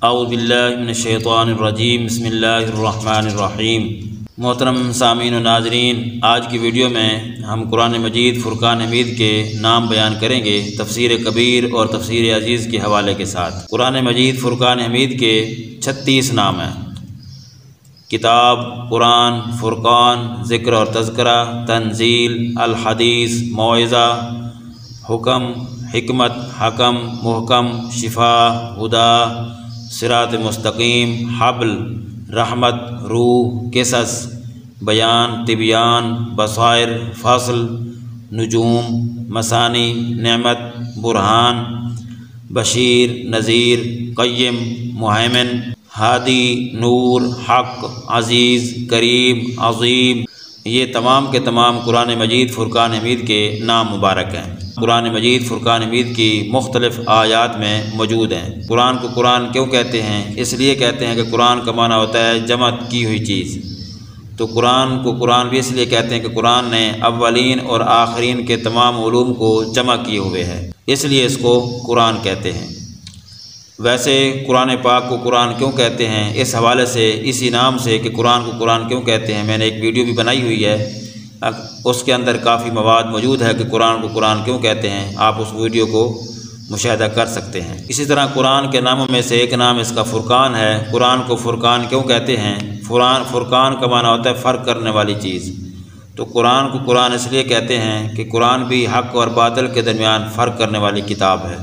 اعوذ باللہ من الشیطان الرجیم بسم اللہ الرحمن الرحیم۔ محترم سامعین و ناظرین، آج کی ویڈیو میں ہم قرآن مجید فرقان حمید کے نام بیان کریں گے تفسیر کبیر اور تفسیر عزیز کے حوالے کے ساتھ۔ قرآن مجید فرقان حمید کے 36 نام ہیں: کتاب، قرآن، فرقان، ذکر اور تذکرہ، تنزیل، الحدیث، موعظہ، حکم، حکمت، حکم، محکم، شفا، ہدا، صراط مستقیم، حبل، رحمت، روح، قصص، بیان، تبیان، بصائر، فصل، نجوم، مثانی، نعمت، برہان، بشیر، نذیر، قیم، مہیمن، ہادی، نور، حق، عزیز، کریم، عظیم۔ یہ تمام کے تمام قرآن مجید فرقان حمید کے نام مبارک ہیں۔ قرآن مجید فرقان حمید کی مختلف آیات میں موجود ہیں۔ قرآن کو قرآن کیوں کہتے ہیں؟ اس لیے کہتے ہیں کہ قرآن کا معنی ہوتا ہے جمع کی ہوئی چیز، تو قرآن کو قرآن بھی اس لیے کہتے ہیں کہ قرآن نے اولین اور آخرین کے تمام علوم کو جمع کیے ہوئے ہے، اس لیے اس کو قرآن کہتے ہیں۔ ویسے قرآن پاک کو قرآن کیوں کہتے ہیں، اس حوالے سے اسی نام سے کہ قرآن کو قرآن کیوں کہتے ہیں میں نے ایک ویڈیو بھی بنائی ہوئی ہے، اس کے اندر کافی مواد موجود ہے کہ قرآن کو قرآن کیوں کہتے ہیں، آپ اس ویڈیو کو مشاہدہ کر سکتے ہیں۔ اسی طرح قرآن کے ناموں میں سے ایک نام اس کا فرقان ہے۔ قرآن کو فرقان کیوں کہتے ہیں؟ فرقان کا معنی ہوتا ہے فرق کرنے والی چیز، تو قرآن کو قرآن اس لیے کہتے ہیں کہ قرآن بھی حق اور باطل کے درمیان فرق کرنے والی کتاب ہے،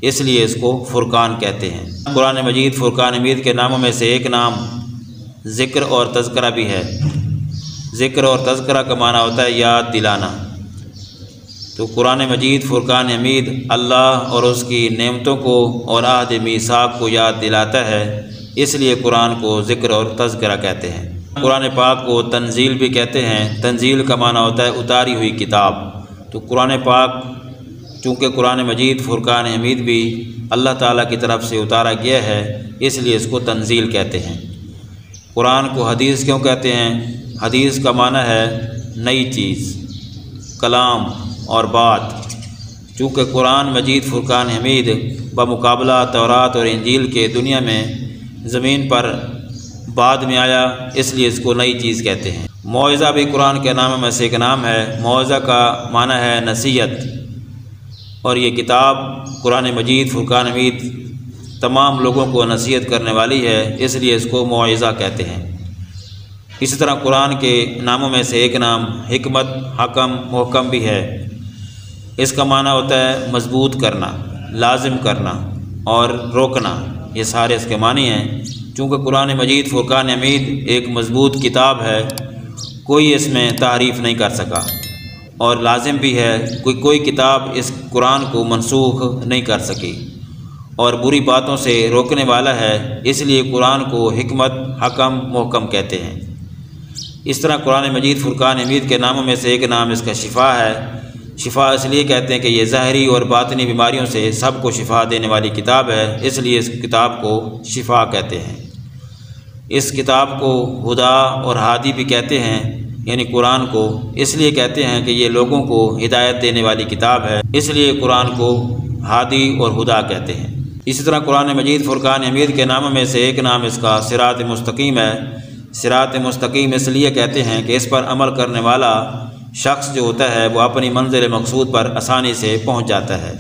اس لیے اس کو فرقان کہتے ہیں۔ قرآن مجید فرقان حمید کے ناموں میں سے ایک نام ذکر اور تذکرہ بھی ہے۔ ذکر اور تذکرہ کا معنی ہوتا ہے یاد دلانا، تو قرآن مجید فرقان حمید اللہ اور اس کی نعمتوں کو اور عہد میثاق کو یاد دلاتا ہے، اس لیے قرآن کو ذکر اور تذکرہ کہتے ہیں۔ قرآن پاک کو تنزیل بھی کہتے ہیں۔ تنزیل کا معنی ہوتا ہے اتاری ہوئی کتاب، تو قرآن پاک چونکہ قرآن مجید فرقان حمید بھی اللہ تعالیٰ کی طرف سے اتارا گیا ہے، اس لیے اس کو تنزیل کہتے ہیں۔ قرآن کو حدیث کیوں کہتے ہیں؟ حدیث کا معنی ہے نئی چیز، کلام اور بات۔ چونکہ قرآن مجید فرقان حمید بمقابلہ تورات اور انجیل کے دنیا میں زمین پر بعد میں آیا، اس لیے اس کو نئی چیز کہتے ہیں۔ موعظہ بھی قرآن کے ناموں میں سے ایک نام ہے۔ موعظہ کا معنی ہے نصیحت، اور یہ کتاب قرآن مجید فرقان حمید تمام لوگوں کو نصیحت کرنے والی ہے، اس لیے اس کو موعظہ کہتے ہیں۔ اسی طرح قرآن کے ناموں میں سے ایک نام حکمت، حکم، محکم بھی ہے۔ اس کا معنی ہوتا ہے مضبوط کرنا، لازم کرنا اور روکنا، یہ سارے اس کے معنی ہیں۔ چونکہ قرآن مجید فرقان حمید ایک مضبوط کتاب ہے، کوئی اس میں تحریف نہیں کر سکا، اور لازم بھی ہے، کوئی کتاب اس قرآن کو منسوخ نہیں کر سکی، اور بری باتوں سے روکنے والا ہے، اس لیے قرآن کو حکمت، حکم، محکم کہتے ہیں۔ اس طرح قرآن مجید فرقان حمید کے ناموں میں سے ایک نام اس کا شفا ہے۔ شفا اس لیے کہتے ہیں کہ یہ ظاہری اور باطنی بیماریوں سے سب کو شفا دینے والی کتاب ہے، اس لیے اس کتاب کو شفا کہتے ہیں۔ اس کتاب کو ہدا اور ہادی بھی کہتے ہیں، یعنی قرآن کو اس لیے کہتے ہیں کہ یہ لوگوں کو ہدایت دینے والی کتاب ہے، اس لیے قرآن کو ہادی اور ہدا کہتے ہیں۔ اسی طرح قرآن مجید فرقان حمید کے ناموں میں سے ایک نام اس کا صراط مستقیم ہے۔ صراط مستقیم اس لیے کہتے ہیں کہ اس پر عمل کرنے والا شخص جو ہوتا ہے وہ اپنی منزل مقصود پر آسانی سے پہنچ جاتا ہے،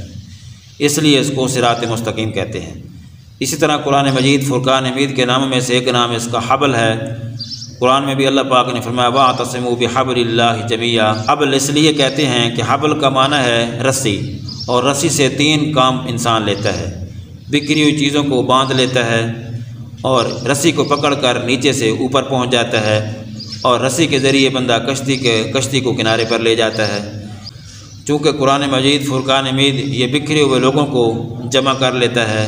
اس لیے اس کو صراط مستقیم کہتے ہیں۔ اسی طرح قرآن مجید فرقان حمید کے ناموں میں سے ایک نام اس کا حبل ہے۔ قرآن میں بھی اللہ پاک نے فرمایا وَاعْتَصِمُوا بِحَبْلِ اللَّهِ جَمِيعًا۔ حبل اس لیے کہتے ہیں کہ حبل کا معنی ہے رسی، اور رسی سے 3 کام انسان لیتا ہے، بکھری ہوئی چیزوں کو باندھ لیتا ہے، اور رسی کو پکڑ کر نیچے سے اوپر پہنچ جاتا ہے، اور رسی کے ذریعے بندہ کشتی کو کنارے پر لے جاتا ہے۔ چونکہ قرآن مجید فرقان حمید یہ بکھرے ہوئے لوگوں کو جمع کر لیتا ہے،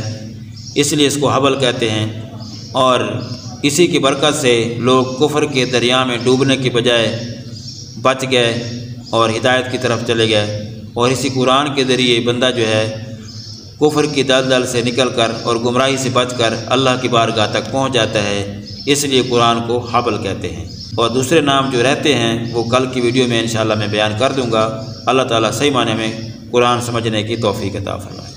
اس لیے اس کو حبل کہتے ہیں، اور اسی کی برکت سے لوگ کفر کے دریا میں ڈوبنے کی بجائے بچ گئے اور ہدایت کی طرف چلے گئے، اور اسی قرآن کے ذریعے بندہ جو ہے کفر کی دلدل سے نکل کر اور گمراہی سے بچ کر اللہ کی بارگاہ تک پہنچ جاتا ہے، اس لیے قرآن کو حبل کہتے ہیں۔ اور دوسرے نام جو رہتے ہیں وہ کل کی ویڈیو میں انشاءاللہ میں بیان کر دوں گا۔ اللہ تعالیٰ صحیح معنی میں قرآن سمجھنے کی توفیق عطا فرمائے۔